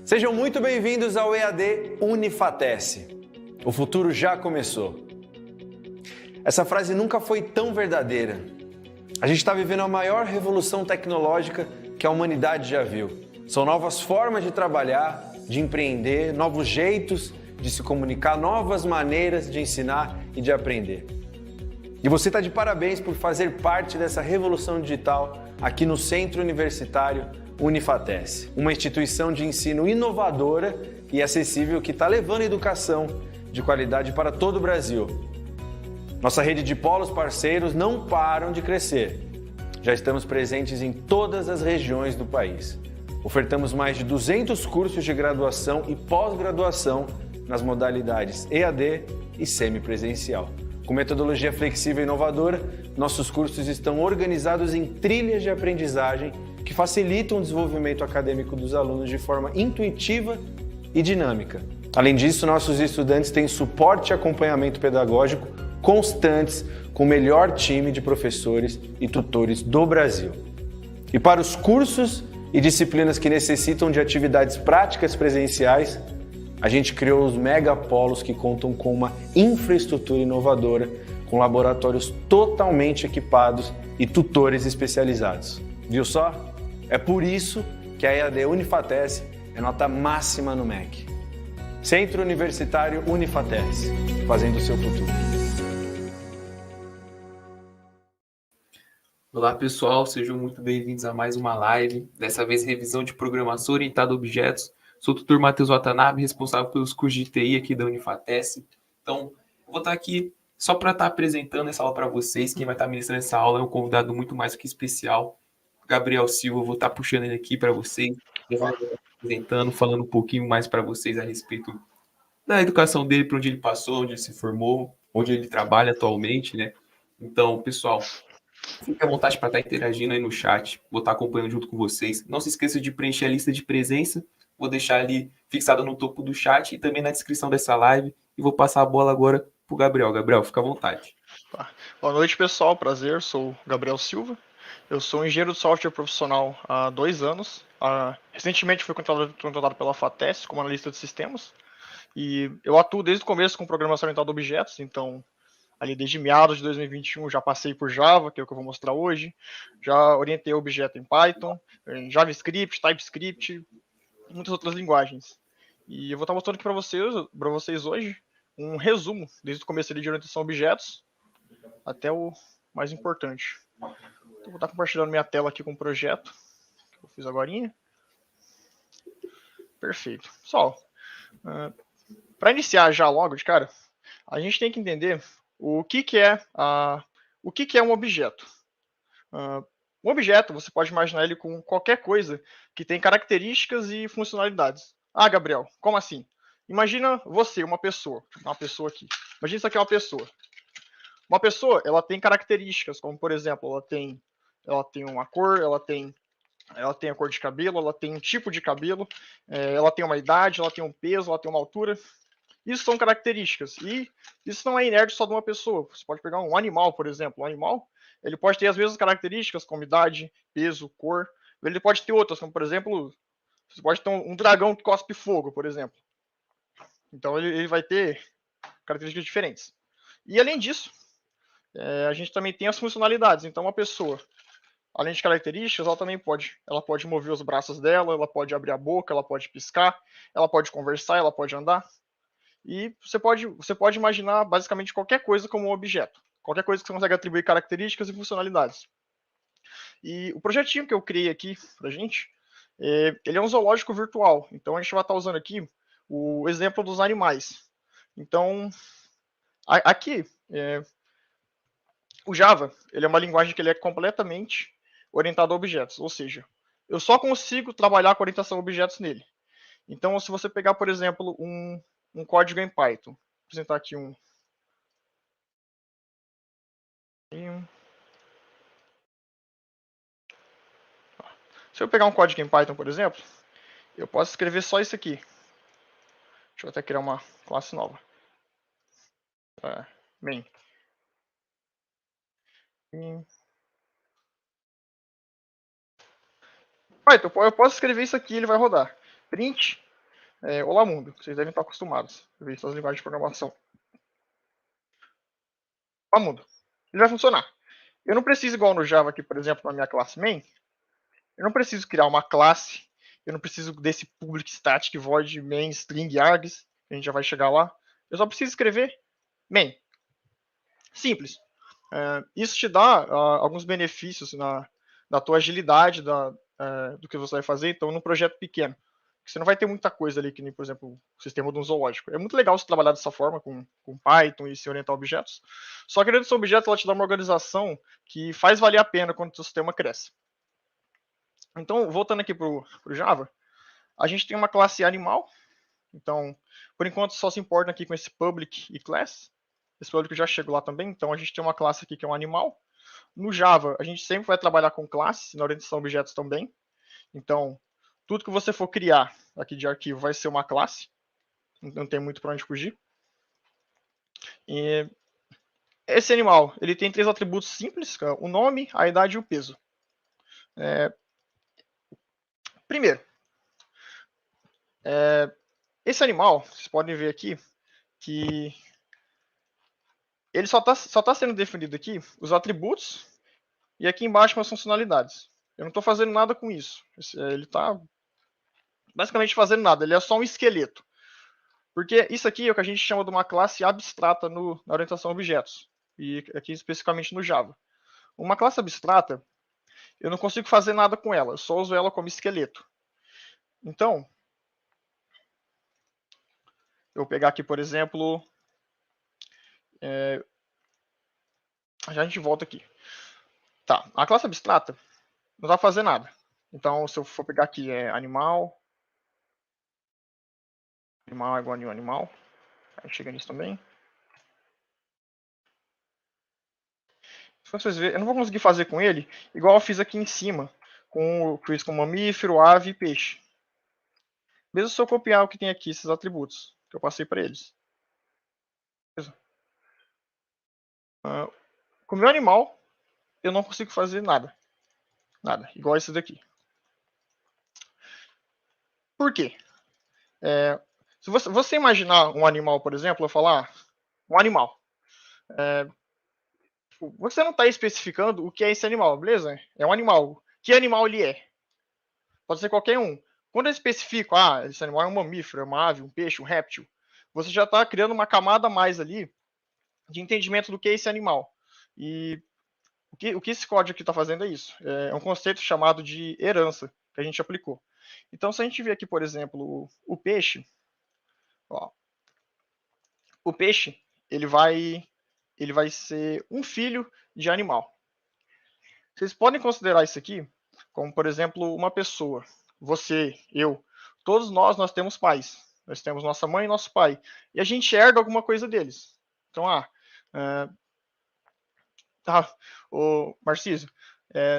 Sejam muito bem-vindos ao EAD Unifatece. O futuro já começou. Essa frase nunca foi tão verdadeira. A gente está vivendo a maior revolução tecnológica que a humanidade já viu. São novas formas de trabalhar, de empreender, novos jeitos de se comunicar, novas maneiras de ensinar e de aprender. E você está de parabéns por fazer parte dessa revolução digital aqui no Centro Universitário Unifatece, uma instituição de ensino inovadora e acessível que está levando a educação de qualidade para todo o Brasil. Nossa rede de polos parceiros não param de crescer. Já estamos presentes em todas as regiões do país. Ofertamos mais de 200 cursos de graduação e pós-graduação nas modalidades EAD e semipresencial. Com metodologia flexível e inovadora, nossos cursos estão organizados em trilhas de aprendizagem que facilitam o desenvolvimento acadêmico dos alunos de forma intuitiva e dinâmica. Além disso, nossos estudantes têm suporte e acompanhamento pedagógico constantes com o melhor time de professores e tutores do Brasil. E para os cursos e disciplinas que necessitam de atividades práticas presenciais, a gente criou os megapolos que contam com uma infraestrutura inovadora, com laboratórios totalmente equipados e tutores especializados. Viu só? É por isso que a EAD Unifatece é nota máxima no MEC. Centro Universitário Unifatece, fazendo o seu futuro. Olá pessoal, sejam muito bem-vindos a mais uma live, dessa vez revisão de programação orientada a objetos. Sou o tutor Matheus Watanabe, responsável pelos cursos de TI aqui da Unifatece. Então, eu vou estar aqui só para estar apresentando essa aula para vocês. Quem vai estar ministrando essa aula é um convidado muito mais do que especial, Gabriel Silva. Eu vou estar puxando ele aqui para vocês, ele vai estar apresentando, falando um pouquinho mais para vocês a respeito da educação dele, para onde ele passou, onde ele se formou, onde ele trabalha atualmente, né? Então, pessoal, fique à vontade para estar interagindo aí no chat, vou estar acompanhando junto com vocês. Não se esqueça de preencher a lista de presença, vou deixar ali fixada no topo do chat e também na descrição dessa live. E vou passar a bola agora para o Gabriel. Gabriel, fica à vontade. Boa noite, pessoal. Prazer, sou o Gabriel Silva. Eu sou engenheiro de software profissional há 2 anos. Recentemente fui contratado pela FATES como analista de sistemas. E eu atuo desde o começo com programação orientada a objetos, então ali desde meados de 2021 já passei por Java, que é o que eu vou mostrar hoje. Já orientei objeto em Python, em JavaScript, TypeScript, muitas outras linguagens. E eu vou estar mostrando aqui para vocês hoje um resumo, desde o começo ali de orientação a objetos até o mais importante. Então, vou estar compartilhando minha tela aqui com o projeto que eu fiz agorinha. Perfeito. Pessoal, para iniciar já logo de cara, a gente tem que entender o que é um objeto. Um objeto, você pode imaginar ele com qualquer coisa que tem características e funcionalidades. Ah, Gabriel, como assim? Imagina você, uma pessoa aqui. Imagina isso aqui é uma pessoa. Uma pessoa, ela tem características, como por exemplo, ela tem uma cor, ela tem a cor de cabelo, ela tem um tipo de cabelo, ela tem uma idade, ela tem um peso, ela tem uma altura. Isso são características. E isso não é inerte só de uma pessoa. Você pode pegar um animal, por exemplo. Um animal, ele pode ter as mesmas características, como idade, peso, cor. Ele pode ter outras, como por exemplo, você pode ter um dragão que cospe fogo, por exemplo. Então ele vai ter características diferentes. E além disso, a gente também tem as funcionalidades. Então uma pessoa, além de características, ela pode mover os braços dela, ela pode abrir a boca, ela pode piscar, ela pode conversar, ela pode andar. E você pode imaginar basicamente qualquer coisa como um objeto. Qualquer coisa que você consegue atribuir características e funcionalidades. E o projetinho que eu criei aqui pra gente, ele é um zoológico virtual. Então a gente vai estar usando aqui o exemplo dos animais. Então, aqui, o Java, ele é uma linguagem que ele é completamente orientado a objetos. Ou seja, eu só consigo trabalhar com orientação a objetos nele. Então, se você pegar, por exemplo, um código em Python. Vou apresentar aqui um. Se eu pegar um código em Python, por exemplo, eu posso escrever só isso aqui. Deixa eu até criar uma classe nova. Main. Python, eu posso escrever isso aqui e ele vai rodar. Print Olá Mundo, vocês devem estar acostumados a ver essas linguagens de programação. Olá Mundo, ele vai funcionar. Eu não preciso, igual no Java aqui, por exemplo, na minha classe main, eu não preciso criar uma classe, eu não preciso desse public static void main string args, que a gente já vai chegar lá. Eu só preciso escrever main. Simples. Isso te dá alguns benefícios na tua agilidade do que você vai fazer, então, num projeto pequeno. Você não vai ter muita coisa ali, que nem, por exemplo, o sistema de um zoológico. É muito legal se trabalhar dessa forma, com Python e se orientar a objetos. Só que a orientação a objetos ela te dá uma organização que faz valer a pena quando o seu sistema cresce. Então, voltando aqui para o Java, a gente tem uma classe animal. Então, por enquanto, só se importa aqui com esse public e class. Esse public já chegou lá também. Então, a gente tem uma classe aqui que é um animal. No Java, a gente sempre vai trabalhar com classes, na orientação a objetos também. Então, tudo que você for criar aqui de arquivo vai ser uma classe. Não tem muito para onde fugir. E esse animal, ele tem 3 atributos simples, o nome, a idade e o peso. Primeiro, esse animal, vocês podem ver aqui, que ele só tá sendo definido aqui os atributos e aqui embaixo com as funcionalidades. Eu não estou fazendo nada com isso. Ele está basicamente fazendo nada, ele é só um esqueleto. Porque isso aqui é o que a gente chama de uma classe abstrata na orientação a objetos, e aqui especificamente no Java. Uma classe abstrata, eu não consigo fazer nada com ela, eu só uso ela como esqueleto. Então, eu vou pegar aqui, por exemplo, já a gente volta aqui. Tá, a classe abstrata não vai fazer nada. Então, se eu for pegar aqui, animal é igual a new animal, aí chega nisso também. Se vocês verem, eu não vou conseguir fazer com ele igual eu fiz aqui em cima, fiz com mamífero, ave e peixe. Mesmo se eu copiar o que tem aqui, esses atributos, que eu passei para eles. Com o meu animal, eu não consigo fazer nada. Nada, igual esse daqui. Por quê? Se você imaginar um animal, por exemplo, eu falar um animal. Você não está especificando o que é esse animal, beleza? É um animal. Que animal ele é? Pode ser qualquer um. Quando eu especifico, esse animal é um mamífero, é uma ave, um peixe, um réptil, você já está criando uma camada a mais ali de entendimento do que é esse animal. E o que esse código aqui está fazendo é isso. É um conceito chamado de herança que a gente aplicou. Então, se a gente ver aqui, por exemplo, o peixe, ó, o peixe ele vai ser um filho de animal. Vocês podem considerar isso aqui como, por exemplo, uma pessoa. Você, eu, todos nós temos pais. Nós temos nossa mãe e nosso pai. E a gente herda alguma coisa deles. Então, tá, ô Marcísio,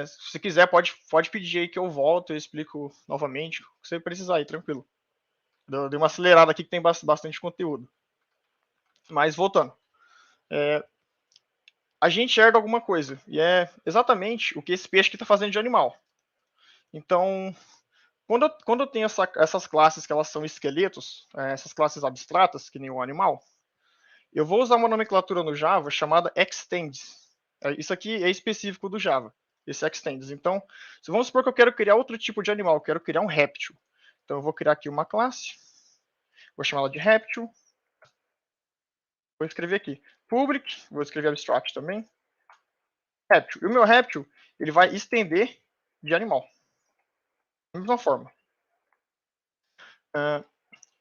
se você quiser, pode pedir aí que eu volto, eu explico novamente o que você precisar aí, tranquilo. Dei uma acelerada aqui que tem bastante conteúdo. Mas voltando. A gente herda alguma coisa. E é exatamente o que esse peixe aqui está fazendo de animal. Então, quando eu tenho essas classes que elas são esqueletos, essas classes abstratas, que nem o animal, eu vou usar uma nomenclatura no Java chamada extends. Isso aqui é específico do Java, esse extends. Então, se vamos supor que eu quero criar outro tipo de animal, eu quero criar um réptil. Então, eu vou criar aqui uma classe, vou chamar ela de réptil. Vou escrever aqui public, vou escrever abstract também. Réptil. E o meu réptil, ele vai estender de animal. Da mesma forma.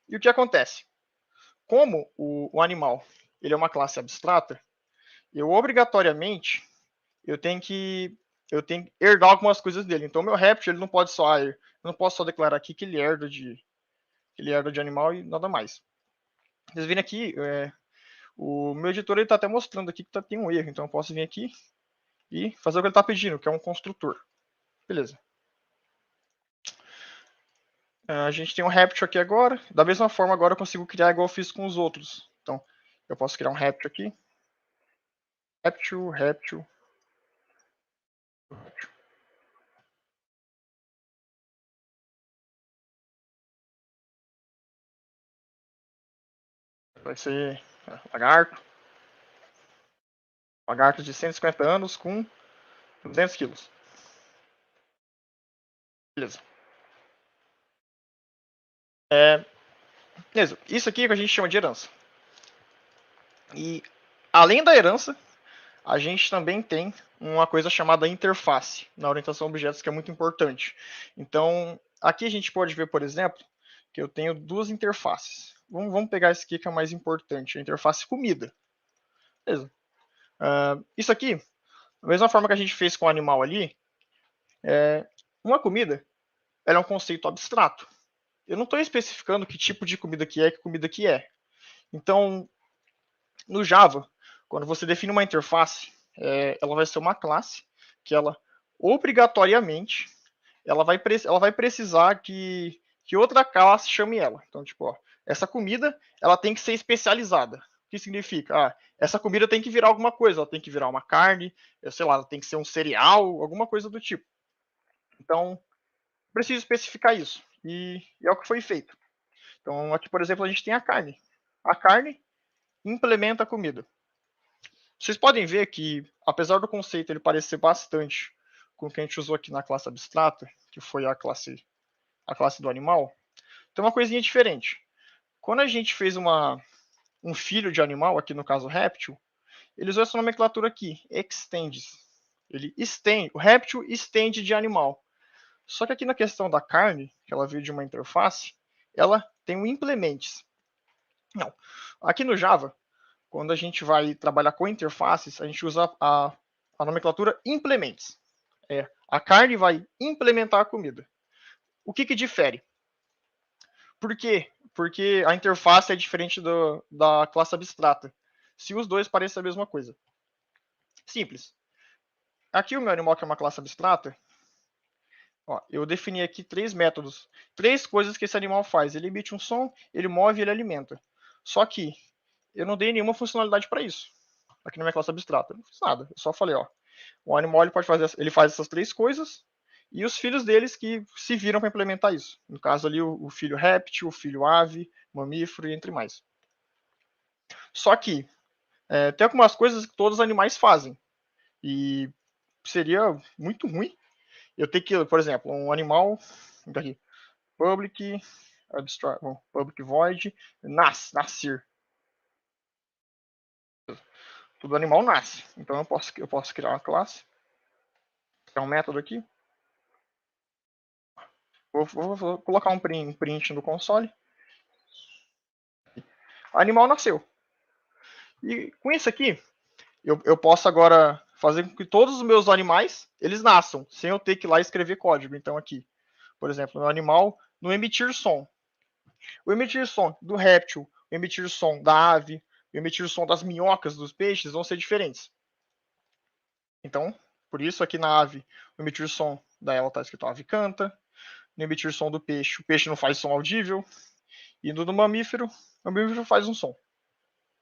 E o que acontece? Como o animal ele é uma classe abstrata, eu obrigatoriamente eu tenho que herdar algumas coisas dele. Então, meu réptil ele não pode só eu não posso só declarar aqui que ele herda de animal e nada mais. Vocês viram aqui, o meu editor está até mostrando aqui que tem um erro. Então, eu posso vir aqui e fazer o que ele está pedindo, que é um construtor. Beleza. A gente tem um réptil aqui agora. Da mesma forma, agora eu consigo criar igual eu fiz com os outros. Então, eu posso criar um réptil aqui. Réptil, réptil. Vai ser lagarto. Lagarto de 150 anos com 200 quilos. Beleza. Beleza. Isso aqui é o que a gente chama de herança. E além da herança, a gente também tem uma coisa chamada interface na orientação a objetos, que é muito importante. Então, aqui a gente pode ver, por exemplo, que eu tenho duas interfaces. Vamos pegar esse aqui que é o mais importante, a interface comida. Beleza. Isso aqui, da mesma forma que a gente fez com o animal ali, uma comida ela é um conceito abstrato. Eu não estou especificando que tipo de comida que é, que comida que é. Então, no Java, quando você define uma interface, ela vai ser uma classe que ela obrigatoriamente ela vai precisar que outra classe chame ela. Então, tipo, ó, essa comida ela tem que ser especializada. O que significa? Essa comida tem que virar alguma coisa, ela tem que virar uma carne, sei lá, ela tem que ser um cereal, alguma coisa do tipo. Então, preciso especificar isso. E é o que foi feito. Então, aqui, por exemplo, a gente tem a carne. A carne implementa a comida. Vocês podem ver que, apesar do conceito ele parecer bastante com o que a gente usou aqui na classe abstrata, que foi a classe do animal, tem uma coisinha diferente. Quando a gente fez um filho de animal, aqui no caso réptil, ele usou essa nomenclatura aqui, extends. Ele estende, o réptil estende de animal. Só que aqui na questão da carne, que ela veio de uma interface, ela tem um implements. Não. Aqui no Java, quando a gente vai trabalhar com interfaces, a gente usa a nomenclatura implements. A carne vai implementar a comida. O que difere? Por quê? Porque a interface é diferente da classe abstrata. Se os dois parecem a mesma coisa. Simples. Aqui o meu animal, que é uma classe abstrata, ó, eu defini aqui 3 métodos. 3 coisas que esse animal faz. Ele emite um som, ele move e ele alimenta. Só que eu não dei nenhuma funcionalidade para isso. Aqui na minha classe abstrata. Eu não fiz nada. Eu só falei, ó, o animal ele faz essas 3 coisas e os filhos deles que se viram para implementar isso. No caso ali, o filho réptil, o filho ave, mamífero e entre mais. Só que tem algumas coisas que todos os animais fazem. E seria muito ruim eu ter que, por exemplo, um animal, aqui, public void, nascer. Todo animal nasce. Então eu posso criar uma classe, criar um método aqui. Vou colocar um print no console. O animal nasceu. E com isso aqui, eu posso agora fazer com que todos os meus animais eles nasçam, sem eu ter que ir lá escrever código. Então aqui, por exemplo, no animal, no emitir som. O emitir som do réptil, o emitir som da ave, o emitir som das minhocas, dos peixes, vão ser diferentes. Então, por isso aqui na ave, o emitir som da ela está escrito ave canta. No emitir som do peixe, o peixe não faz som audível. E no do mamífero, o mamífero faz um som.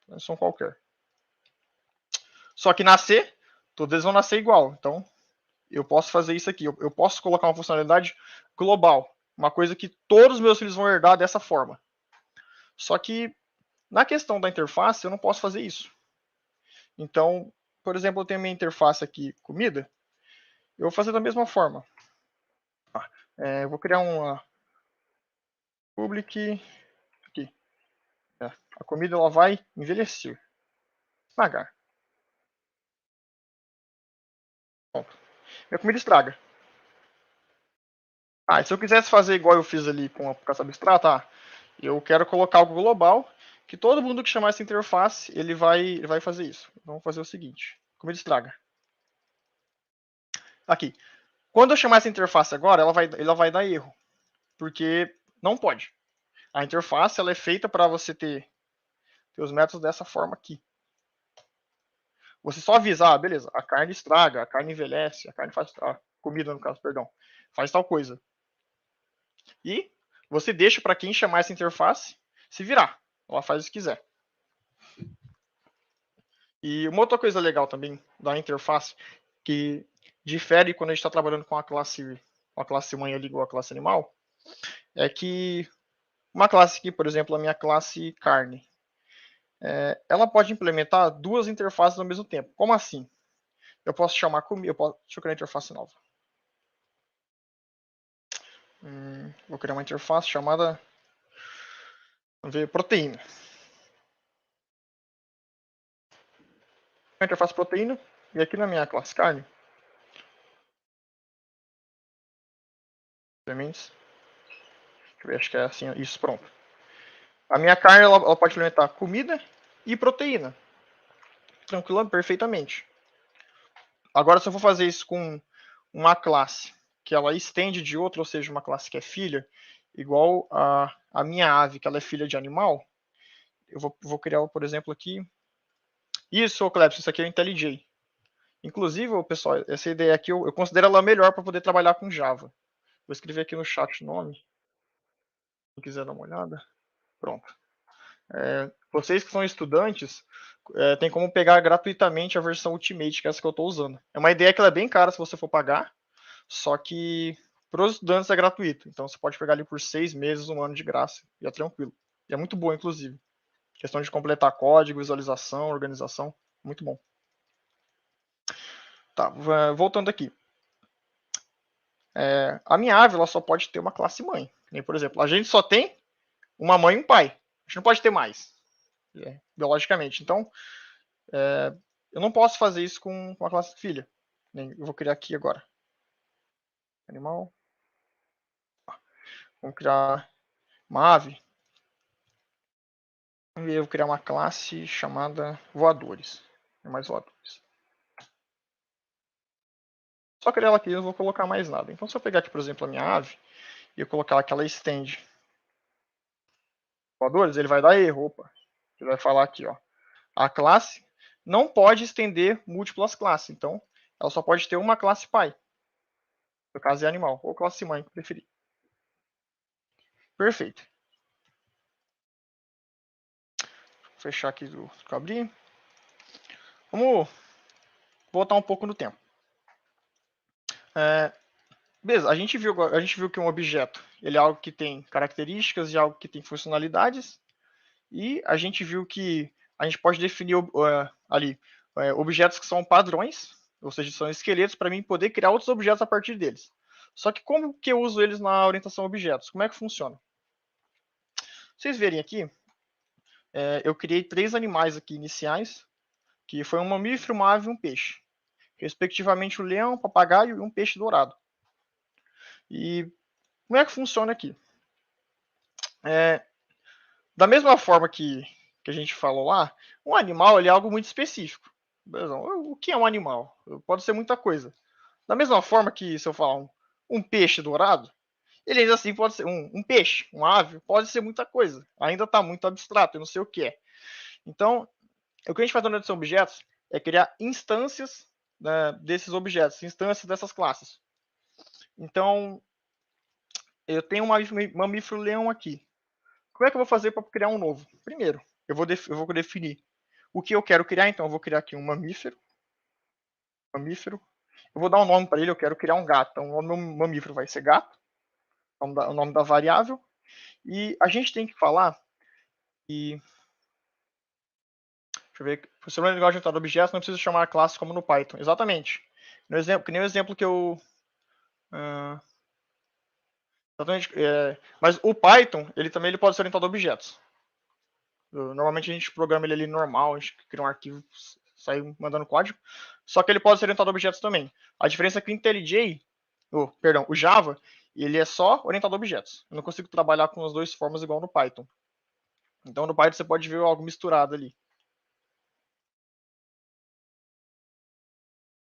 Um som qualquer. Só que nascer, todos eles vão nascer igual. Então, eu posso fazer isso aqui. Eu posso colocar uma funcionalidade global. Uma coisa que todos os meus filhos vão herdar dessa forma. Só que, na questão da interface, eu não posso fazer isso. Então, por exemplo, eu tenho a minha interface aqui, comida. Eu vou fazer da mesma forma. Eu vou criar uma public aqui. A comida ela vai envelhecer. Devagar. Pronto. Minha comida estraga. E se eu quisesse fazer igual eu fiz ali com a classe abstrata, eu quero colocar algo global, que todo mundo que chamar essa interface, ele vai fazer isso. Vamos fazer o seguinte. Comida estraga. Aqui. Quando eu chamar essa interface agora, ela vai dar erro. Porque não pode. A interface ela é feita para você ter os métodos dessa forma aqui. Você só avisar, beleza, a carne estraga, a carne envelhece, a carne faz. A comida, no caso, perdão, faz tal coisa. E você deixa para quem chamar essa interface se virar. Ela faz o que quiser. E uma outra coisa legal também da interface, que difere quando a gente está trabalhando com a classe mãe ali igual a classe animal, é que uma classe aqui, por exemplo, a minha classe carne, ela pode implementar duas interfaces ao mesmo tempo. Como assim? Eu posso chamar comida. Deixa eu criar uma interface nova. Vou criar uma interface chamada, vamos ver, proteína. Uma interface proteína. E aqui na minha classe carne, sementes. Deixa eu ver, acho que é assim, isso, pronto. A minha carne ela pode implementar comida e proteína. Tranquila, perfeitamente. Agora, se eu for fazer isso com uma classe que ela estende de outra, ou seja, uma classe que é filha, igual a minha ave, que ela é filha de animal, eu vou criar, por exemplo, aqui. Isso, Clepson, isso aqui é o IntelliJ. Inclusive, pessoal, essa ideia aqui eu considero ela melhor para poder trabalhar com Java. Vou escrever aqui no chat o nome. Se quiser dar uma olhada. Pronto. Vocês que são estudantes, tem como pegar gratuitamente a versão Ultimate, que é essa que eu estou usando. É uma ideia que ela é bem cara se você for pagar, só que para os estudantes é gratuito. Então você pode pegar ali por 6 meses, 1 ano de graça, e é tranquilo. E é muito bom, inclusive. Questão de completar código, visualização, organização, muito bom. Tá, voltando aqui. A minha ave ela só pode ter uma classe mãe. Por exemplo, a gente só tem uma mãe e um pai. A gente não pode ter mais, biologicamente. Então, eu não posso fazer isso com a classe filha. Eu vou criar aqui agora. Animal. Vamos criar uma ave. E eu vou criar uma classe chamada voadores. Mais voadores. Só criar ela aqui, eu não vou colocar mais nada. Então, se eu pegar aqui, por exemplo, a minha ave e eu colocar aquela estende voadores, ele vai dar erro. Opa. Ele vai falar aqui, ó. A classe não pode estender múltiplas classes. Então, ela só pode ter uma classe pai. No caso é animal. Ou classe mãe, preferir. Perfeito. Vou fechar aqui do que eu abri. Vamos voltar um pouco no tempo. Beleza, a gente viu que um objeto ele é algo que tem características e algo que tem funcionalidades. E a gente viu que a gente pode definir ali objetos que são padrões, ou seja, são esqueletos, para mim poder criar outros objetos a partir deles. Só que como que eu uso eles na orientação a objetos? Como é que funciona? Vocês verem aqui, eu criei 3 animais aqui iniciais, que foi um mamífero, uma ave e um peixe. Respectivamente um leão, um papagaio e um peixe dourado. E como é que funciona aqui? Da mesma forma que a gente falou lá, um animal ele é algo muito específico. O que é um animal? Pode ser muita coisa. Da mesma forma que se eu falar um peixe dourado, ele ainda assim pode ser um peixe, uma ave, pode ser muita coisa. Ainda está muito abstrato, eu não sei o que é. Então, o que a gente faz na orientação a objetos é criar instâncias, né, desses objetos, instâncias dessas classes. Então, eu tenho um mamífero leão aqui. Como é que eu vou fazer para criar um novo? Primeiro, eu vou definir o que eu quero criar, então eu vou criar aqui um mamífero. Eu vou dar um nome para ele, eu quero criar um gato. Então o meu mamífero vai ser gato, o nome da variável. E a gente tem que falar que... Deixa eu ver. Se eu não negócio de orientado a objetos, não precisa chamar a classe como no Python. Exatamente. Que nem o exemplo que eu... exatamente, mas o Python, ele também pode ser orientado a objetos. Normalmente a gente programa ele ali normal, a gente cria um arquivo, sai mandando código. Só que ele pode ser orientado a objetos também. A diferença é que o IntelliJ, o Java, ele é só orientado a objetos. Eu não consigo trabalhar com as duas formas igual no Python. Então no Python você pode ver algo misturado ali.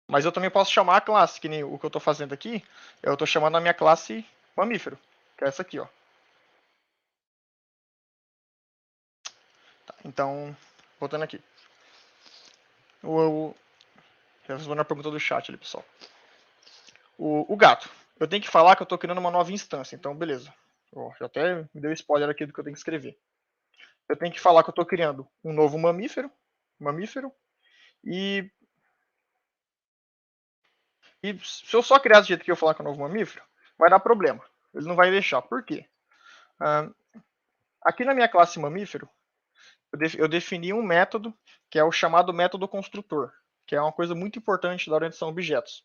Mas eu também posso chamar a classe, que nem o que eu estou fazendo aqui. Eu estou chamando a minha classe mamífero, que é essa aqui, ó. Tá, então, voltando aqui. Respondendo a pergunta do chat ali, pessoal. O gato. Eu tenho que falar que eu estou criando uma nova instância. Então, beleza. Já até me deu spoiler aqui do que eu tenho que escrever. Eu tenho que falar que eu estou criando um novo mamífero. E se eu só criar do jeito que eu falar que é um novo mamífero, vai dar problema. Ele não vai deixar. Por quê? Aqui na minha classe mamífero, eu defini um método que é o chamado método construtor, que é uma coisa muito importante da orientação a objetos.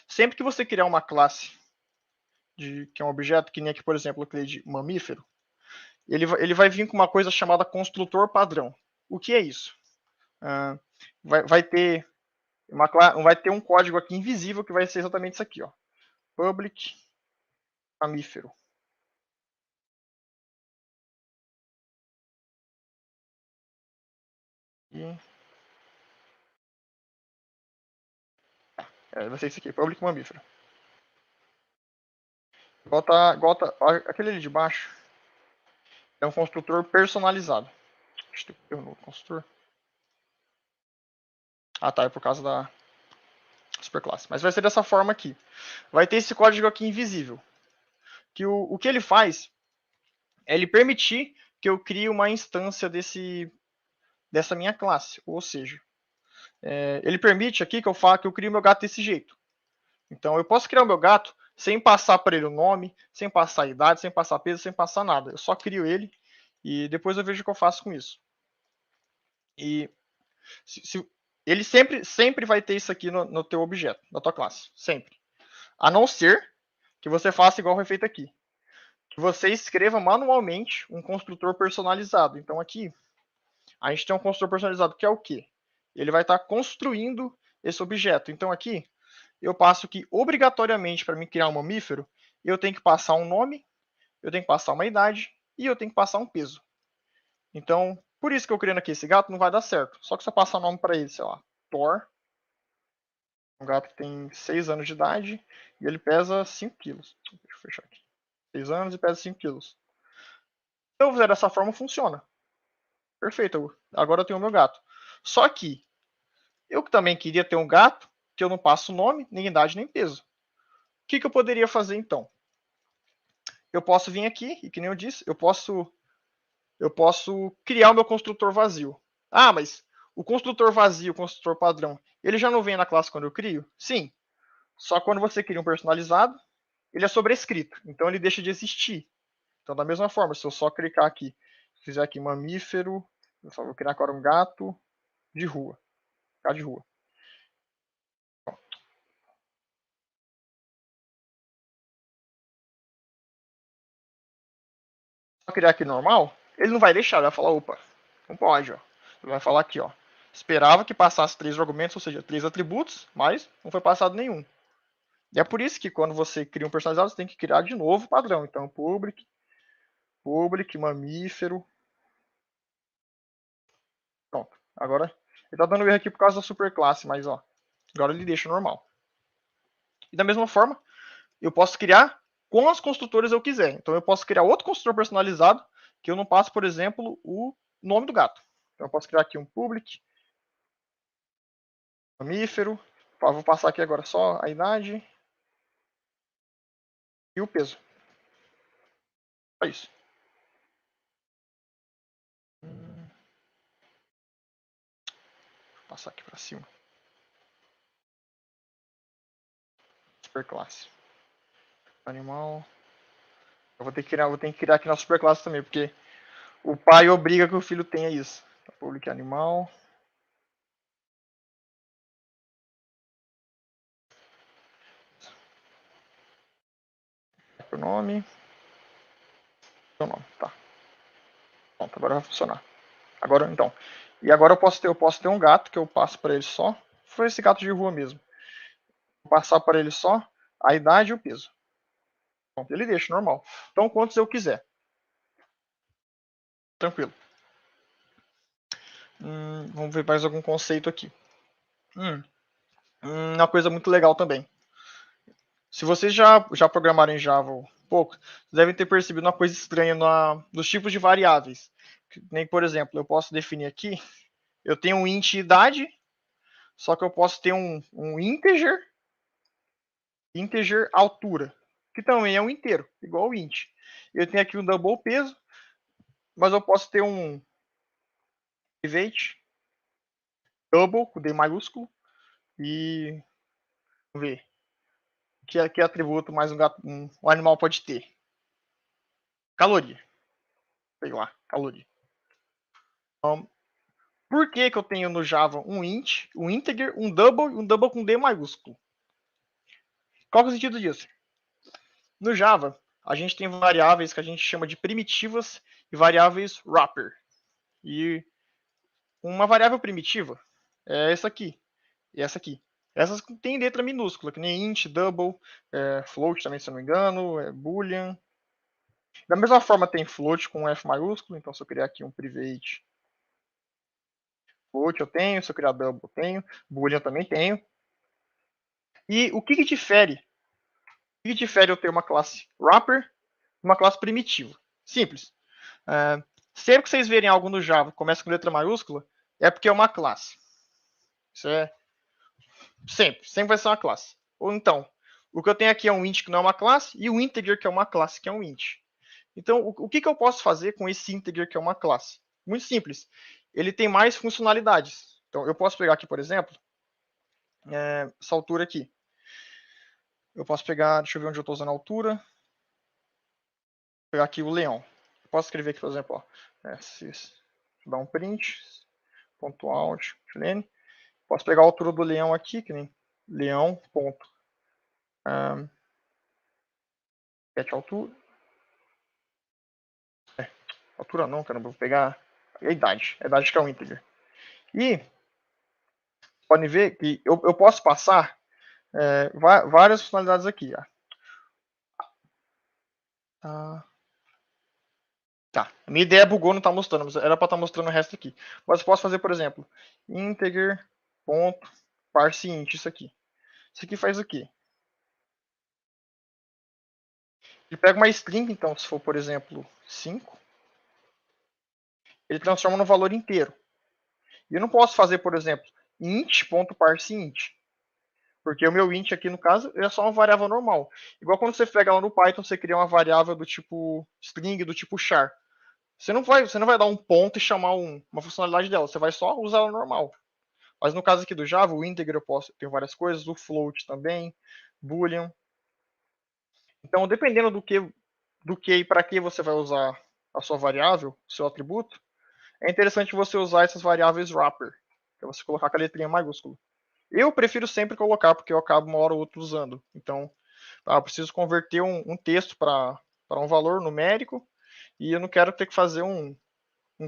Sempre que você criar uma classe que é um objeto, que nem aqui, por exemplo, eu criei de mamífero, ele vai vir com uma coisa chamada construtor padrão. O que é isso? Vai ter um código aqui invisível que vai ser exatamente isso aqui, ó. Public mamífero. Vai ser isso aqui, public mamífero. Aquele ali de baixo é um construtor personalizado. Deixa eu ter um novo construtor. Ah, tá, é por causa da superclasse. Mas vai ser dessa forma aqui. Vai ter esse código aqui invisível. Que o que ele faz é ele permitir que eu crie uma instância dessa minha classe. Ou seja, ele permite aqui que eu crie o meu gato desse jeito. Então eu posso criar o meu gato sem passar para ele o nome, sem passar a idade, sem passar peso, sem passar nada. Eu só crio ele e depois eu vejo o que eu faço com isso. E ele sempre vai ter isso aqui no teu objeto, na tua classe. Sempre. A não ser que você faça igual foi feito aqui. Que você escreva manualmente um construtor personalizado. Então aqui, a gente tem um construtor personalizado que é o quê? Ele vai estar construindo esse objeto. Então aqui, eu passo que obrigatoriamente para mim criar um mamífero, eu tenho que passar um nome, eu tenho que passar uma idade e eu tenho que passar um peso. Então, por isso que eu criando aqui esse gato não vai dar certo. Só que se eu passar o nome para ele, sei lá, Thor, um gato que tem 6 anos de idade e ele pesa 5 quilos. Deixa eu fechar aqui. 6 anos e pesa 5 quilos. Se eu fizer dessa forma, funciona. Perfeito. Agora eu tenho o meu gato. Só que eu também queria ter um gato que eu não passo nome, nem idade, nem peso. O que eu poderia fazer então? Eu posso vir aqui, e que nem eu disse, eu posso criar o meu construtor vazio. Ah, mas o construtor vazio, o construtor padrão, ele já não vem na classe quando eu crio? Sim. Só que quando você cria um personalizado, ele é sobrescrito. Então ele deixa de existir. Então, da mesma forma, se eu só clicar aqui, fizer aqui mamífero, eu só vou criar agora um gato de rua. Gato de rua. Só criar aqui normal, ele não vai deixar, ele vai falar, opa, não pode, ó. Ele vai falar aqui, ó. Esperava que passasse 3 argumentos, ou seja, 3 atributos, mas não foi passado nenhum. E é por isso que quando você cria um personalizado, você tem que criar de novo o padrão. Então, public, mamífero. Pronto. Agora, ele tá dando erro aqui por causa da superclasse, mas ó, agora ele deixa normal. E da mesma forma, eu posso criar quantos construtores eu quiser. Então eu posso criar outro construtor personalizado que eu não passo, por exemplo, o nome do gato. Então eu posso criar aqui um public, mamífero. Vou passar aqui agora só a idade e o peso. É isso. Vou passar aqui para cima. Superclasse. Animal. Eu vou ter que criar aqui na superclasse também, porque o pai obriga que o filho tenha isso. Public animal. O nome. Seu nome, tá. Pronto, agora vai funcionar. Agora, então. E agora eu posso ter um gato que eu passo para ele só. Foi esse gato de rua mesmo. Vou passar para ele só a idade e o peso. Pronto, ele deixa normal. Então, quantos eu quiser. Tranquilo. Vamos ver mais algum conceito aqui. Uma coisa muito legal também. Se vocês já programaram em Java um pouco, devem ter percebido uma coisa estranha nos tipos de variáveis. Nem, por exemplo, eu posso definir aqui, eu tenho um int idade, só que eu posso ter um integer altura, que também é um inteiro, igual o int. Eu tenho aqui um double peso, mas eu posso ter um private double, com D maiúsculo, e vamos ver que atributo mais um animal pode ter. Caloria. Sei lá, caloria. Por que eu tenho no Java um int, um integer, um double e um double com D maiúsculo? Qual que é o sentido disso? No Java, a gente tem variáveis que a gente chama de primitivas e variáveis wrapper. E uma variável primitiva é essa aqui e essa aqui. Essas têm letra minúscula, que nem int, double, float também, se eu não me engano, boolean. Da mesma forma tem float com F maiúsculo, então se eu criar aqui um private float eu tenho, se eu criar double eu tenho, boolean eu também tenho. E o que difere? O que difere eu ter uma classe wrapper e uma classe primitiva? Simples. Sempre que vocês verem algo no Java que começa com letra maiúscula, é porque é uma classe. Isso é sempre vai ser uma classe. Ou então, o que eu tenho aqui é um int que não é uma classe e o integer que é uma classe que é um int. Então, o que eu posso fazer com esse integer que é uma classe? Muito simples. Ele tem mais funcionalidades. Então, eu posso pegar aqui, por exemplo, essa altura aqui. Eu posso pegar, deixa eu ver onde eu estou usando a altura. Vou pegar aqui o leão. Eu posso escrever aqui, por exemplo, dar um print, ponto .out, ln. Posso pegar a altura do leão aqui, que nem leão, ponto. Get altura. Altura não, caramba, vou pegar a idade. A idade que é um integer. E podem ver que eu posso passar várias funcionalidades aqui. Tá, a minha ideia bugou, não está mostrando, mas era para estar mostrando o resto aqui. Mas eu posso fazer, por exemplo, integer, ponto, parse int, isso aqui. Isso aqui faz o quê? Ele pega uma string, então, se for, por exemplo, 5, ele transforma no valor inteiro. E eu não posso fazer, por exemplo, int.parseInt. Porque o meu int aqui, no caso, é só uma variável normal. Igual quando você pega lá no Python, você cria uma variável do tipo string, do tipo char. Você não vai dar um ponto e chamar uma funcionalidade dela. Você vai só usar ela normal. Mas no caso aqui do Java, o integer eu tenho várias coisas, o float também, boolean. Então, dependendo do que e para que você vai usar a sua variável, o seu atributo, é interessante você usar essas variáveis wrapper, que é você colocar com a letrinha maiúscula. Eu prefiro sempre colocar, porque eu acabo uma hora ou outra usando. Então, eu preciso converter um texto para um valor numérico, e eu não quero ter que fazer um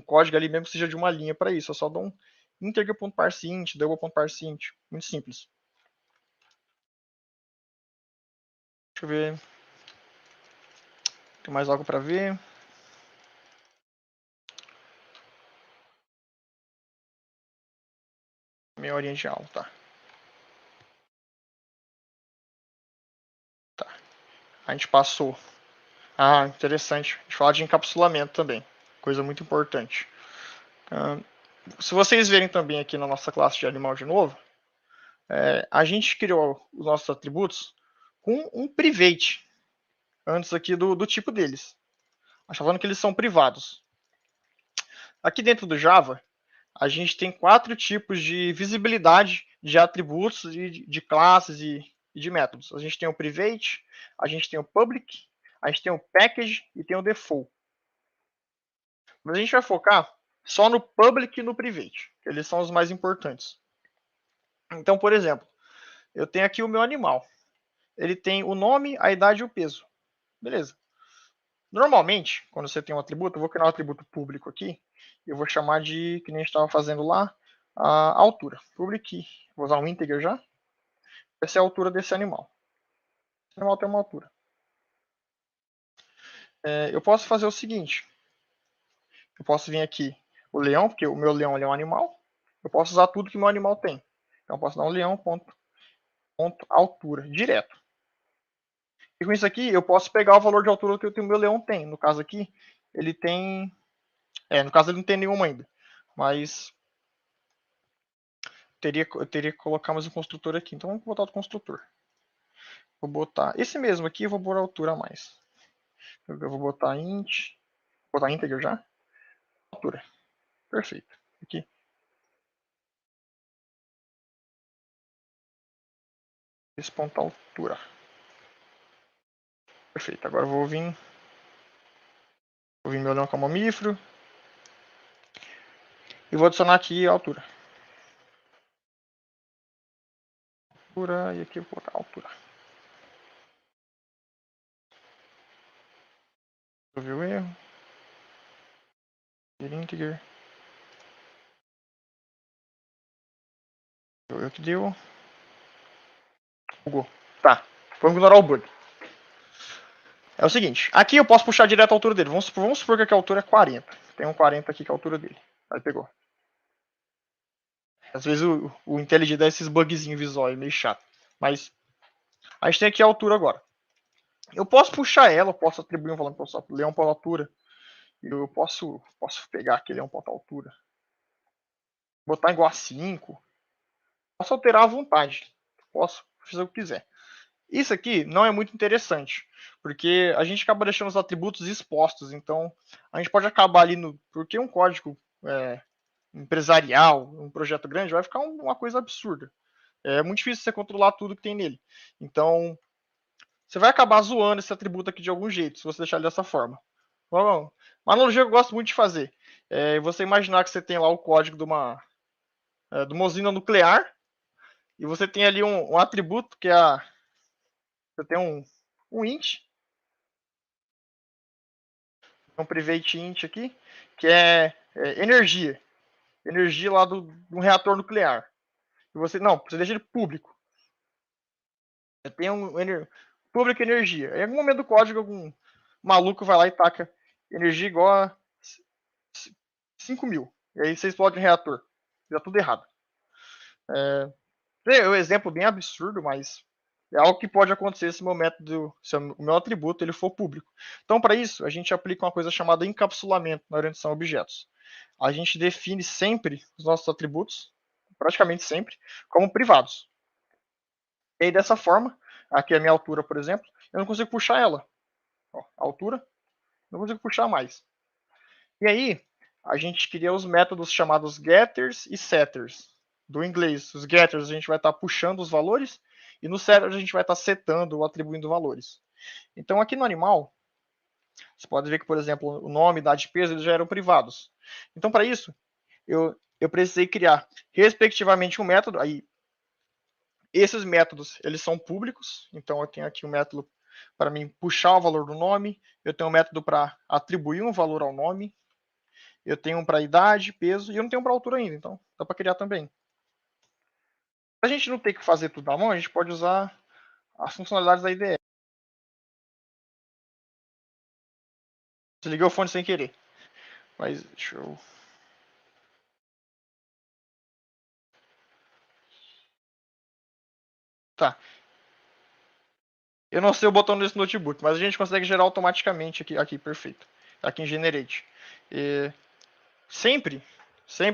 código ali, mesmo que seja de uma linha para isso. Eu só dou um integer.parseInt, double.parseInt. Muito simples. Deixa eu ver. Tem mais algo para ver? Meia horinha de aula, tá. Tá. A gente passou. Ah, interessante. A gente fala de encapsulamento também. Coisa muito importante. Se vocês verem também aqui na nossa classe de animal de novo, a gente criou os nossos atributos com um private antes aqui do tipo deles. A gente tá falando que eles são privados. Aqui dentro do Java, a gente tem 4 tipos de visibilidade de atributos e de classes e de métodos. A gente tem o private, a gente tem o public, a gente tem o package e tem o default. Mas a gente vai focar só no public e no private, que eles são os mais importantes. Então, por exemplo, eu tenho aqui o meu animal. Ele tem o nome, a idade e o peso. Beleza. Normalmente, quando você tem um atributo, eu vou criar um atributo público aqui. Eu vou chamar de, que nem a gente estava fazendo lá, a altura. Public, vou usar um integer já. Essa é a altura desse animal. Esse animal tem uma altura. Eu posso fazer o seguinte. Eu posso vir aqui o leão, porque o meu leão é um animal. Eu posso usar tudo que meu animal tem. Então eu posso dar um leão ponto altura, direto. E com isso aqui, eu posso pegar o valor de altura que o meu leão tem. No caso aqui, ele tem... no caso ele não tem nenhuma ainda. Mas eu teria que colocar mais um construtor aqui. Então vamos botar o construtor. Vou botar esse mesmo aqui, eu vou pôr a altura a mais. Eu vou botar int. Vou botar integer já. Altura. Perfeito. Aqui. Esse ponto altura. Perfeito. Agora eu vou vir meu leão com mamífero. E vou adicionar aqui a altura. E aqui eu vou colocar a altura. Deixa eu ver o erro. Integer. Deixa eu ver o que deu. Bugou. Tá, vamos ignorar o bug. É o seguinte, aqui eu posso puxar direto a altura dele. Vamos supor que aqui a altura é 40. Tem um 40 aqui que é a altura dele. Aí pegou. Às vezes o IntelliJ dá esses bugzinhos visuais, meio chato. Mas a gente tem aqui a altura agora. Eu posso puxar ela, eu posso atribuir um valor para leão para altura. Eu posso pegar aquele leão para altura. Botar igual a 5. Posso alterar à vontade. Posso fazer o que quiser. Isso aqui não é muito interessante, porque a gente acaba deixando os atributos expostos. Então, a gente pode acabar ali no... Porque um código empresarial, um projeto grande, vai ficar uma coisa absurda. É muito difícil você controlar tudo que tem nele. Então, você vai acabar zoando esse atributo aqui de algum jeito, se você deixar ele dessa forma. Bom, uma analogia que eu gosto muito de fazer é você imaginar que você tem lá o código de uma usina nuclear e você tem ali um atributo que é você tem um int, um private int aqui, que é energia lá de um reator nuclear. E você deixa ele público. Você tem público energia. Em algum momento do código, algum maluco vai lá e taca energia igual a 5.000. E aí você explode um reator. Dá tudo errado. É um exemplo bem absurdo, mas é algo que pode acontecer se o meu atributo ele for público. Então, para isso, a gente aplica uma coisa chamada encapsulamento na orientação a objetos. A gente define sempre os nossos atributos, praticamente sempre, como privados. E aí, dessa forma, aqui é a minha altura, por exemplo, eu não consigo puxar ela. Ó, a altura, não consigo puxar mais. E aí, a gente cria os métodos chamados getters e setters. Do inglês, os getters a gente vai estar puxando os valores e no setters a gente vai estar setando ou atribuindo valores. Então aqui no animal, você pode ver que, por exemplo, o nome, idade e peso eles já eram privados. Então para isso, eu precisei criar respectivamente um método. Aí, esses métodos eles são públicos, então eu tenho aqui um método para mim puxar o valor do nome, eu tenho um método para atribuir um valor ao nome, eu tenho um para idade, peso, e eu não tenho um para altura ainda, então dá para criar também. Para a gente não ter que fazer tudo na mão, a gente pode usar as funcionalidades da IDE. Desliguei o fone sem querer. Mas deixa eu... Tá. Eu não sei o botão desse notebook, mas a gente consegue gerar automaticamente aqui perfeito. Aqui em Generate. E sempre,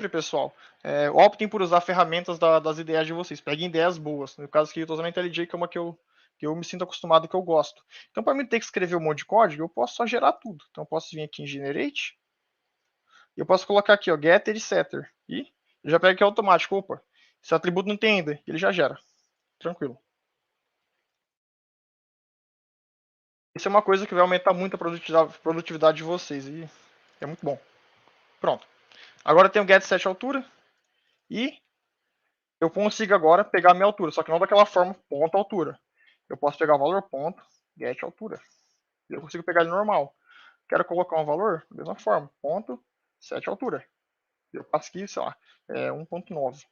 pessoal, optem por usar ferramentas das ideias de vocês. Peguem ideias boas. No caso aqui, eu estou usando a IntelliJ, que é uma que eu me sinto acostumado, que eu gosto. Então, para mim ter que escrever um monte de código, eu posso só gerar tudo. Então, eu posso vir aqui em Generate. E eu posso colocar aqui, ó, getter e setter. E ele já pega aqui automático. Opa, esse atributo não tem ainda. Ele já gera. Tranquilo. Isso é uma coisa que vai aumentar muito a produtividade de vocês. E é muito bom. Pronto. Agora eu tenho get set altura. E eu consigo agora pegar a minha altura. Só que não daquela forma, ponto altura. Eu posso pegar o valor ponto, get altura. E eu consigo pegar ele normal. Quero colocar um valor, da mesma forma, ponto, set altura. Eu passo aqui, sei lá, 1.9.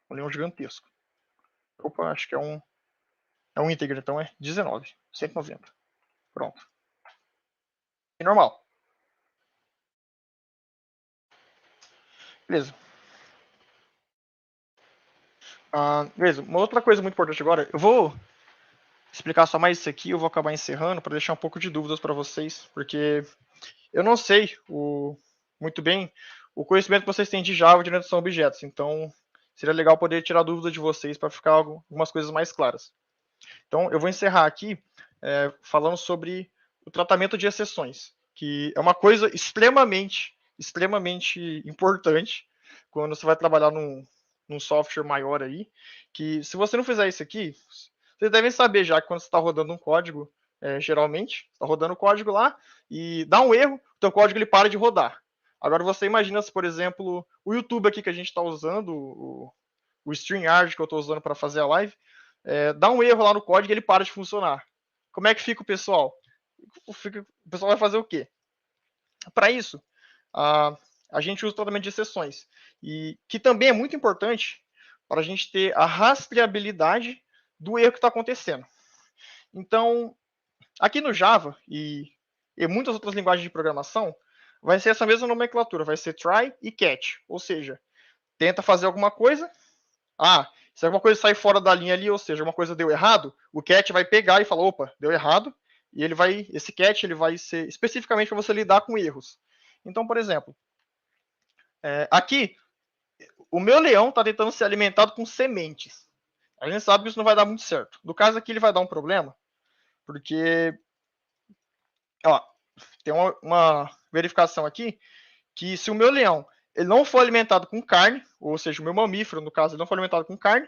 Um leão gigantesco. Opa, acho que é um íntegro, então é 19, 190. Pronto. E normal. Beleza. Beleza. Uma outra coisa muito importante agora, eu vou explicar só mais isso aqui, eu vou acabar encerrando para deixar um pouco de dúvidas para vocês, porque eu não sei muito bem o conhecimento que vocês têm de Java de orientação a objetos, então seria legal poder tirar dúvidas de vocês para ficar algumas coisas mais claras. Então, eu vou encerrar aqui falando sobre o tratamento de exceções, que é uma coisa extremamente importante quando você vai trabalhar num software maior aí, que se você não fizer isso aqui, vocês devem saber já que quando você está rodando um código, geralmente, está rodando o código lá e dá um erro, o teu código ele para de rodar. Agora você imagina se, por exemplo, o YouTube aqui que a gente está usando, o StreamYard que eu estou usando para fazer a live, dá um erro lá no código e ele para de funcionar. Como é que fica o pessoal? O pessoal vai fazer o quê? Para isso, a gente usa o tratamento de exceções, e que também é muito importante para a gente ter a rastreabilidade do erro que está acontecendo. Então, aqui no Java e muitas outras linguagens de programação, vai ser essa mesma nomenclatura, vai ser try e catch, ou seja, tenta fazer alguma coisa, se alguma coisa sai fora da linha ali, ou seja, alguma coisa deu errado, o catch vai pegar e falar, opa, deu errado, e esse catch ele vai ser especificamente para você lidar com erros. Então, por exemplo, aqui, o meu leão está tentando ser alimentado com sementes. A gente sabe que isso não vai dar muito certo. No caso aqui, ele vai dar um problema, porque tem uma verificação aqui que se o meu leão ele não for alimentado com carne, ou seja, o meu mamífero, no caso, ele não for alimentado com carne,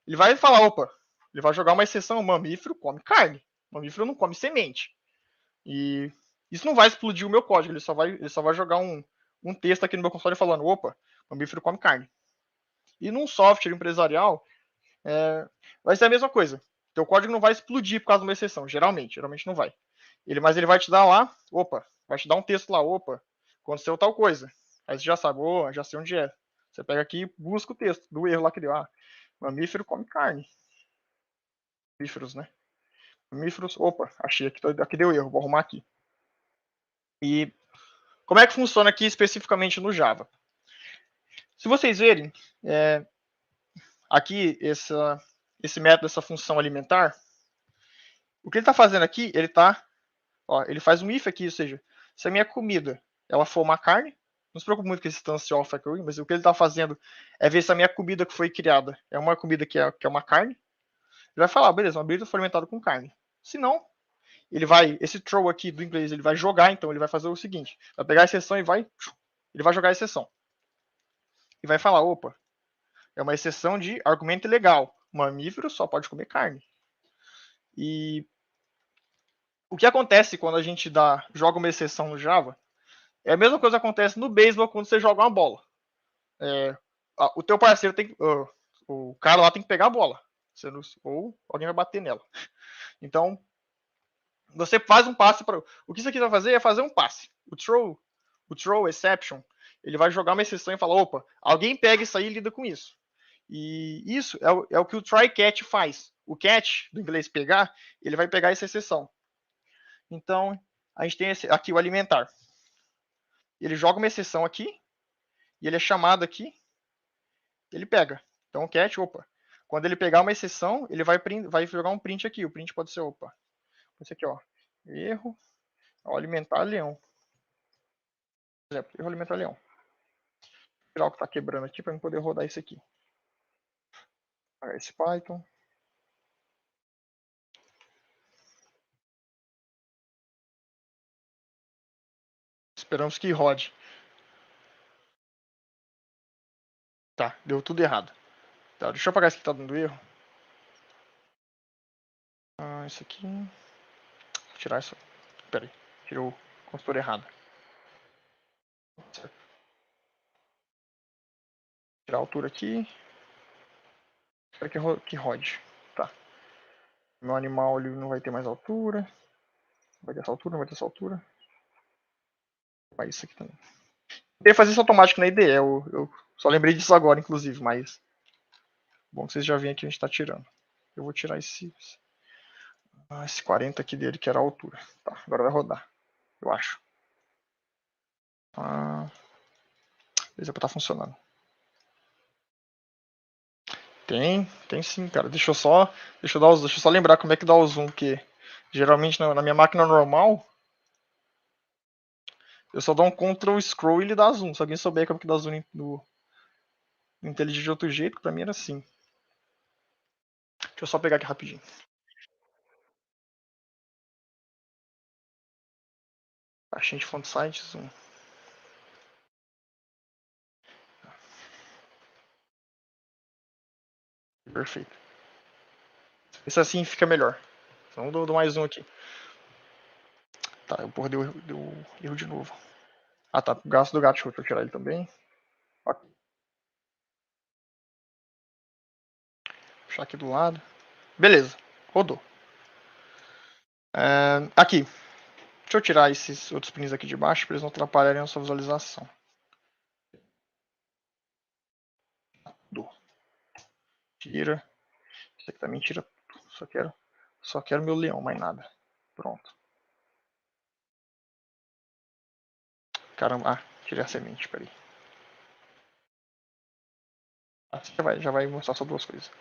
ele vai falar, opa, ele vai jogar uma exceção, o mamífero come carne, o mamífero não come semente. E isso não vai explodir o meu código, ele só vai jogar um texto aqui no meu console falando, opa, o mamífero come carne. E num software empresarial, vai ser a mesma coisa. Teu código não vai explodir por causa de uma exceção, geralmente não vai. Mas ele vai te dar lá, vai te dar um texto lá, aconteceu tal coisa. Aí você já sabe, já sei onde é. Você pega aqui e busca o texto do erro lá que deu. Mamífero come carne. Mamíferos, né? Mamíferos, achei aqui deu erro, vou arrumar aqui. E como é que funciona aqui especificamente no Java? Se vocês verem, aqui esse método, essa função alimentar, o que ele está fazendo aqui, ele faz um if aqui, ou seja, se a minha comida ela for uma carne, não se preocupe muito com esse instância of echoing, mas o que ele está fazendo é ver se a minha comida que foi criada é uma comida que é uma carne. Ele vai falar, beleza, uma bebida foi alimentada com carne. Se não, esse throw aqui do inglês, ele vai jogar, então ele vai fazer o seguinte, vai pegar a exceção e ele vai jogar a exceção. E vai falar, é uma exceção de argumento ilegal, mamífero só pode comer carne. E o que acontece quando a gente joga uma exceção no Java é a mesma coisa que acontece no beisebol quando você joga uma bola. O teu parceiro o cara lá tem que pegar a bola, ou alguém vai bater nela. Então, você faz um passe para. O que isso aqui vai fazer é fazer um passe. O throw exception, ele vai jogar uma exceção e falar, alguém pega isso aí e lida com isso. E isso é o que o try catch faz. O catch, do inglês pegar, ele vai pegar essa exceção. Então, a gente tem aqui o alimentar. Ele joga uma exceção aqui, e ele é chamado aqui, ele pega. Então, o catch, quando ele pegar uma exceção, ele vai jogar um print aqui. O print pode ser, esse aqui, erro, alimentar leão. Por exemplo, erro alimentar leão. Vou tirar o que está quebrando aqui para eu poder rodar isso aqui. Apagar esse Python. Esperamos que rode. Tá, deu tudo errado. Tá, deixa eu apagar esse que tá dando erro. Isso aqui. Vou tirar isso. Pera aí, tirou o construtor errado. Certo. Tirar a altura aqui. Espero que rode. Tá. Meu animal ele não vai ter mais altura. Vai ter essa altura, não vai ter essa altura. Vai isso aqui também. Eu ia fazer isso automático na IDE. Eu só lembrei disso agora, inclusive, mas. Bom que vocês já veem aqui, a gente tá tirando. Eu vou tirar esse 40 aqui dele, que era a altura. Tá, agora vai rodar. Eu acho. Beleza, tá funcionando. Tem sim, cara. Deixa eu só lembrar como é que dá o zoom, porque geralmente na minha máquina normal eu só dou um Ctrl Scroll e ele dá zoom. Se alguém souber como que dá zoom no IntelliJ de outro jeito, pra mim era assim. Deixa eu só pegar aqui rapidinho. Caixinha de font size, zoom. Perfeito. Esse assim fica melhor. Então eu dou mais um aqui. Tá, deu erro de novo. Ah, tá. Gasto do gato, deixa eu tirar ele também. Ok. Puxar aqui do lado. Beleza, rodou. Aqui. Deixa eu tirar esses outros pins aqui de baixo para eles não atrapalharem a sua visualização. Tira. Isso aqui também tira tudo. Só quero meu leão, mais nada. Pronto. Caramba, tirei a semente, peraí. Já vai mostrar só duas coisas.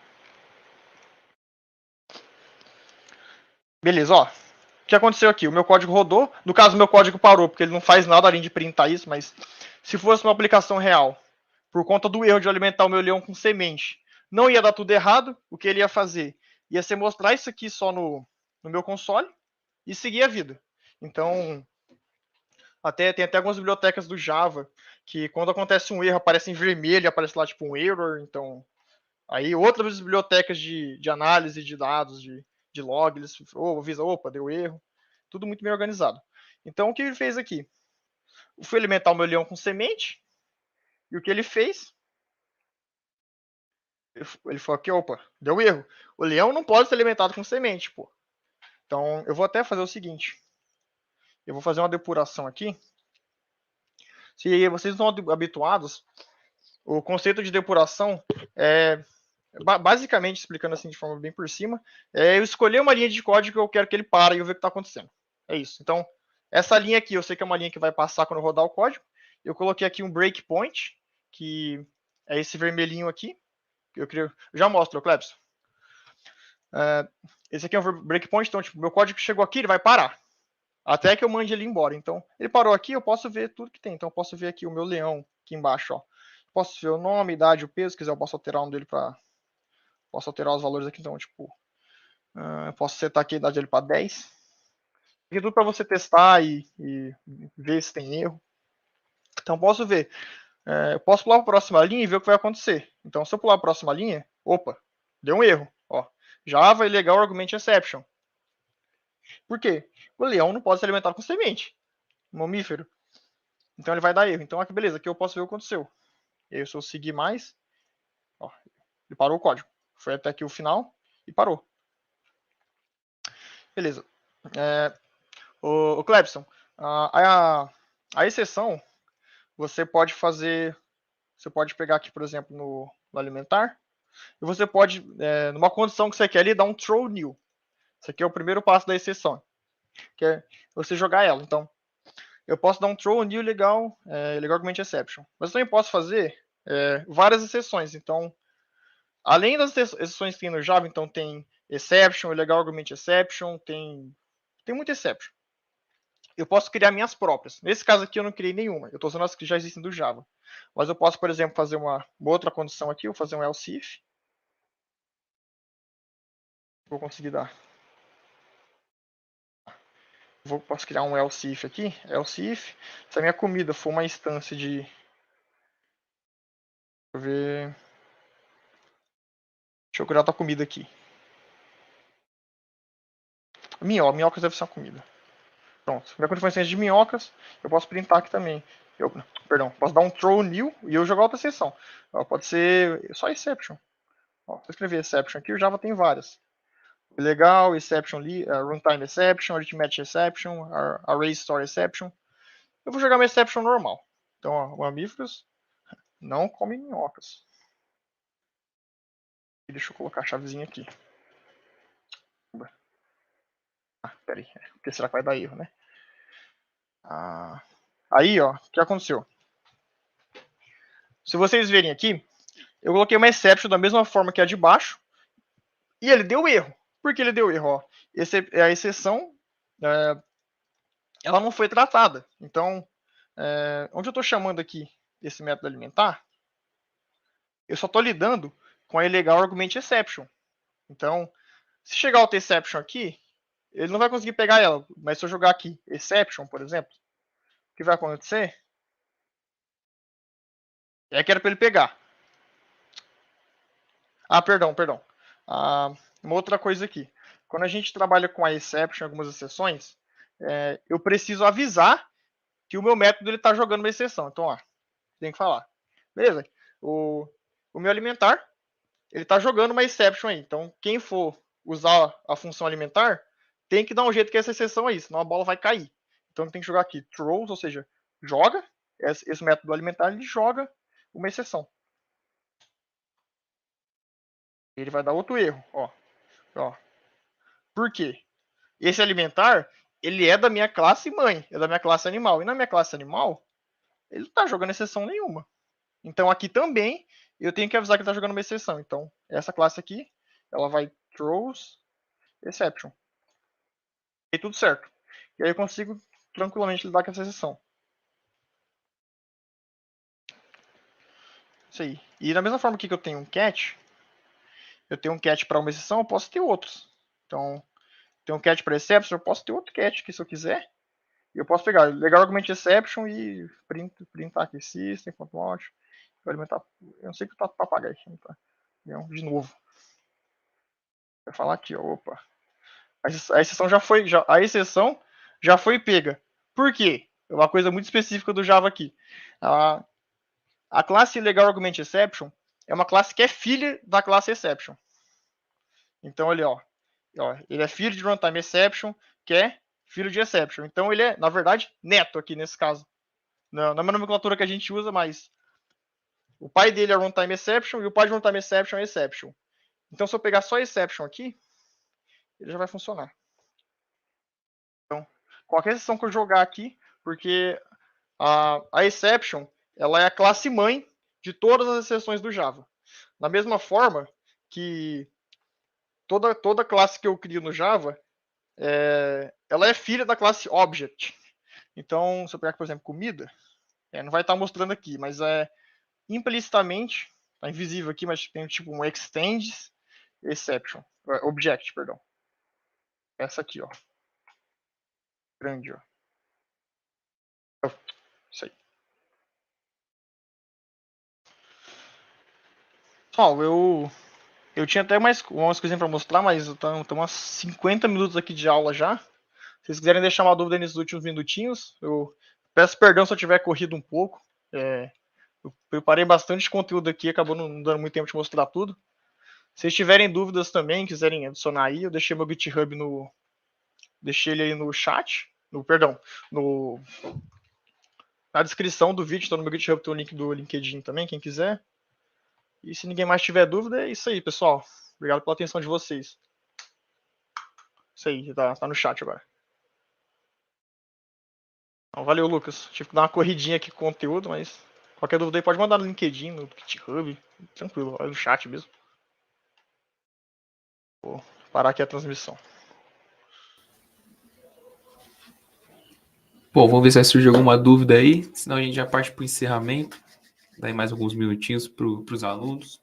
Beleza, ó. O que aconteceu aqui? O meu código rodou. No caso, o meu código parou, porque ele não faz nada além de printar isso, mas se fosse uma aplicação real, por conta do erro de alimentar o meu leão com semente, não ia dar tudo errado. O que ele ia fazer? Ia ser mostrar isso aqui só no meu console e seguir a vida. Então, tem até algumas bibliotecas do Java que quando acontece um erro aparece em vermelho, aparece lá tipo um error. Então, aí outras bibliotecas de análise de dados, de log, eles avisam, opa, deu erro. Tudo muito bem organizado. Então, o que ele fez aqui? Eu fui alimentar o meu leão com semente. E o que ele fez? Ele falou aqui, opa, deu erro. O leão não pode ser alimentado com semente, pô. Então, eu vou até fazer o seguinte. Eu vou fazer uma depuração aqui. Se vocês não estão habituados, o conceito de depuração é, basicamente, explicando assim de forma bem por cima, é eu escolher uma linha de código que eu quero que ele pare e eu ver o que está acontecendo. É isso. Então, essa linha aqui, eu sei que é uma linha que vai passar quando eu rodar o código. Eu coloquei aqui um breakpoint, que é esse vermelhinho aqui. Eu já mostro, Clebson. Esse aqui é um breakpoint, então, tipo, meu código chegou aqui, ele vai parar. Até que eu mande ele embora. Então, ele parou aqui, eu posso ver tudo que tem. Então, eu posso ver aqui o meu leão aqui embaixo, ó. Posso ver o nome, idade, o peso. Se quiser, eu posso alterar um dele para... Posso alterar os valores aqui, então, tipo... posso setar aqui a idade dele para 10. Aqui é tudo para você testar e ver se tem erro. Então, posso ver. Eu posso pular para a próxima linha e ver o que vai acontecer. Então, se eu pular para a próxima linha... Opa, deu um erro. Ó, Java Illegal Argument Exception. Por quê? O leão não pode se alimentar com semente. Mamífero. Então ele vai dar erro. Então aqui, beleza, aqui eu posso ver o que aconteceu. E aí, se eu seguir mais, ó, ele parou o código. Foi até aqui o final e parou. Beleza. O Clebson, a exceção, você pode fazer. Você pode pegar aqui, por exemplo, no alimentar. E você pode, numa condição que você quer ali, dar um throw new. Esse aqui é o primeiro passo da exceção. Que é você jogar ela. Então, eu posso dar um throw new legal argument exception. Mas eu também posso fazer várias exceções. Então, além das exceções que tem no Java, então tem exception, legal argument exception, tem muita exception. Eu posso criar minhas próprias. Nesse caso aqui eu não criei nenhuma. Eu estou usando as que já existem do Java. Mas eu posso, por exemplo, fazer uma outra condição aqui. Vou fazer um else if. Vou conseguir dar. Posso criar um else if aqui. Else if. Se a minha comida for uma instância de... Deixa eu ver... Deixa eu criar outra comida aqui. Minhocas deve ser uma comida. Pronto. Minha condição de minhocas, eu posso printar aqui também. Posso dar um throw new e eu jogar outra seção. Pode ser só exception. Vou escrever exception aqui, o Java tem várias. Legal, exception, runtime exception, arithmetic exception, array store exception. Eu vou jogar uma exception normal. Então, ó, mamíferos não comem minhocas. Deixa eu colocar a chavezinha aqui. Peraí, porque será que vai dar erro, né? Aí, ó, o que aconteceu? Se vocês verem aqui, eu coloquei uma exception da mesma forma que a de baixo e ele deu erro. Por que ele deu erro? Ó, a exceção, ela não foi tratada. Então, onde eu estou chamando aqui esse método alimentar, eu só estou lidando com a illegal argument exception. Então, se chegar o exception aqui, ele não vai conseguir pegar ela. Mas se eu jogar aqui exception, por exemplo, o que vai acontecer? É que era para ele pegar. Perdão. Uma outra coisa aqui. Quando a gente trabalha com a exception, algumas exceções, eu preciso avisar que o meu método ele está jogando uma exceção. Então, ó, tem que falar. Beleza? O meu alimentar, ele está jogando uma exception aí. Então, quem for usar a função alimentar, tem que dar um jeito que essa exceção aí, senão a bola vai cair. Então, tem que jogar aqui throws, ou seja, joga. Esse método alimentar, ele joga uma exceção. Ele vai dar outro erro, ó. Por quê? Esse alimentar, ele é da minha classe mãe, é da minha classe animal. E na minha classe animal, ele não tá jogando exceção nenhuma. Então aqui também, eu tenho que avisar que ele tá jogando uma exceção. Então, essa classe aqui, ela vai throws exception. E tudo certo. E aí eu consigo tranquilamente lidar com essa exceção. Isso aí. E da mesma forma que eu tenho um catch, eu tenho um catch para uma exceção, eu posso ter outros. Então, tem um catch para exception, eu posso ter outro catch aqui se eu quiser. E eu posso pegar legal argument exception e printar aqui system.out. Alimentar. Eu não sei que tá papagaio aqui. Tá? De novo. Vai falar aqui, ó, opa. A exceção já foi pega. Por quê? É uma coisa muito específica do Java aqui. A classe legal argument exception é uma classe que é filha da classe exception. Então ele, ó, ele é filho de runtime exception, que é filho de exception. Então ele é, na verdade, neto aqui nesse caso. Não é uma nomenclatura que a gente usa, mas o pai dele é runtime exception e o pai de runtime exception é exception. Então se eu pegar só exception aqui, ele já vai funcionar. Então, qualquer exceção que eu jogar aqui, porque a exception, ela é a classe mãe de todas as exceções do Java. Da mesma forma que toda classe que eu crio no Java, ela é filha da classe object. Então, se eu pegar, por exemplo, comida, não vai estar mostrando aqui, mas implicitamente, está invisível aqui, mas tem tipo um extends exception, object, perdão. Essa aqui, ó. Grande, ó. Isso aí. Pessoal, eu tinha até umas coisinhas para mostrar, mas estamos umas 50 minutos aqui de aula já. Se vocês quiserem deixar uma dúvida nesses últimos minutinhos, eu peço perdão se eu tiver corrido um pouco. Eu preparei bastante conteúdo aqui, acabou não dando muito tempo de mostrar tudo. Se vocês tiverem dúvidas também, quiserem adicionar aí, eu deixei meu GitHub deixei ele aí no chat, na descrição do vídeo, então no meu GitHub tem o link do LinkedIn também, quem quiser. E se ninguém mais tiver dúvida, é isso aí, pessoal. Obrigado pela atenção de vocês. Isso aí, tá no chat agora. Então, valeu, Lucas. Tive que dar uma corridinha aqui com o conteúdo, mas qualquer dúvida aí pode mandar no LinkedIn, no GitHub, tranquilo, olha no chat mesmo. Vou parar aqui a transmissão. Bom, vamos ver se vai surgir alguma dúvida aí, senão a gente já parte para o encerramento. Daí mais alguns minutinhos para os alunos.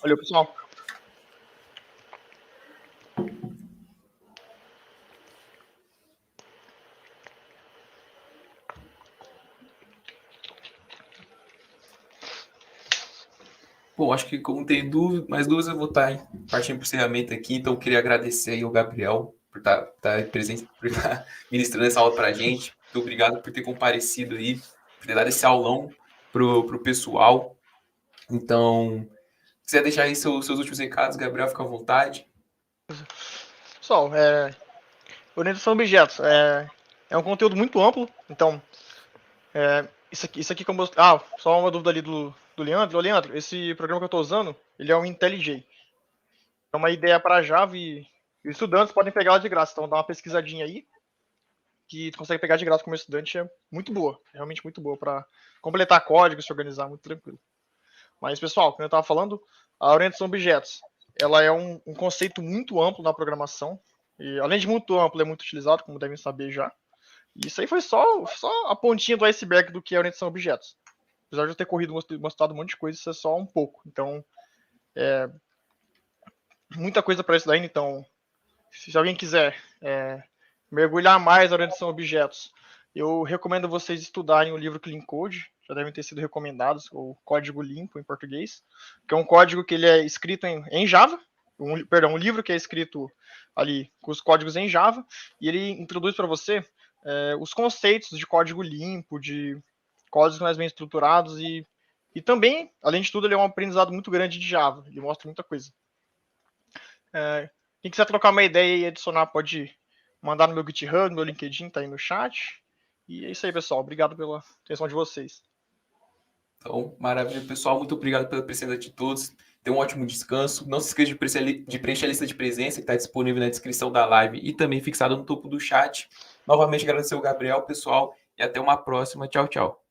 Valeu, pessoal. Bom, acho que como tem mais dúvidas, eu vou estar partindo para o encerramento aqui, então eu queria agradecer aí ao Gabriel por estar presente, por estar ministrando essa aula para a gente. Muito obrigado por ter comparecido aí, por ter dado esse aulão pro pessoal. Então, se quiser deixar aí seus últimos recados, Gabriel, fica à vontade. Pessoal, orientação a objetos é um conteúdo muito amplo, então isso aqui que eu mostrei. Só uma dúvida ali do Leandro. Leandro, esse programa que eu estou usando, ele é um IntelliJ. É uma ideia para Java e estudantes podem pegar ela de graça. Então dá uma pesquisadinha aí, que tu consegue pegar de graça como estudante, é muito boa. É realmente muito boa para completar código, se organizar, muito tranquilo. Mas, pessoal, como eu estava falando, a orientação a objetos, ela é um conceito muito amplo na programação. E além de muito amplo, é muito utilizado, como devem saber já. E isso aí foi só a pontinha do iceberg do que é orientação a objetos. Apesar de eu ter corrido mostrado um monte de coisa, isso é só um pouco. Então, muita coisa para isso daí. Então, se alguém quiser mergulhar mais na orientação a objetos, eu recomendo vocês estudarem o livro Clean Code, já devem ter sido recomendados, o código limpo em português, que é um código que ele é escrito em Java, um livro que é escrito ali com os códigos em Java, e ele introduz para você os conceitos de código limpo, de códigos mais bem estruturados, e também, além de tudo, ele é um aprendizado muito grande de Java, ele mostra muita coisa. Quem quiser trocar uma ideia e adicionar, pode mandar no meu GitHub, no meu LinkedIn, tá aí no chat. E é isso aí, pessoal. Obrigado pela atenção de vocês. Então, maravilha, pessoal. Muito obrigado pela presença de todos. Tenham um ótimo descanso. Não se esqueça de preencher a lista de presença que está disponível na descrição da live e também fixada no topo do chat. Novamente agradecer o Gabriel, pessoal, e até uma próxima. Tchau, tchau.